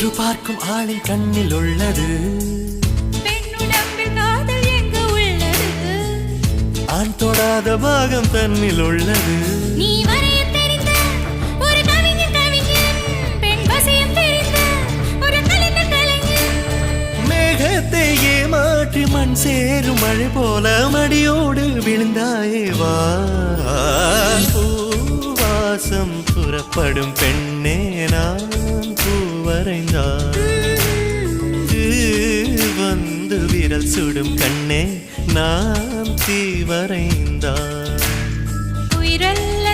உற்று பார்க்கும் ஆளின் கண்ணில் உள்ளது. பெண்ணுடம்பில் காதல் எங்கு உள்ளது? ஆண் தொடாத பாகம் தன்னில் உள்ளது. நீ வரைய தெரிந்த ஒரு கவிஞன் கவிஞன், பெண் வசியம் தெரிந்த ஒரு கலைஞர் கலைஞன். மேகத்தை ஏமாற்றி மண் சேரும் மழை போல மடியோடு விழுந்தாயே வா. பூவாசம் புறப்படும் பெண்ணே நான் பூவரைந்தான். வந்து விரல் சுடும் கண்ணே நான் தீவரைந்தான். உயிரல்ல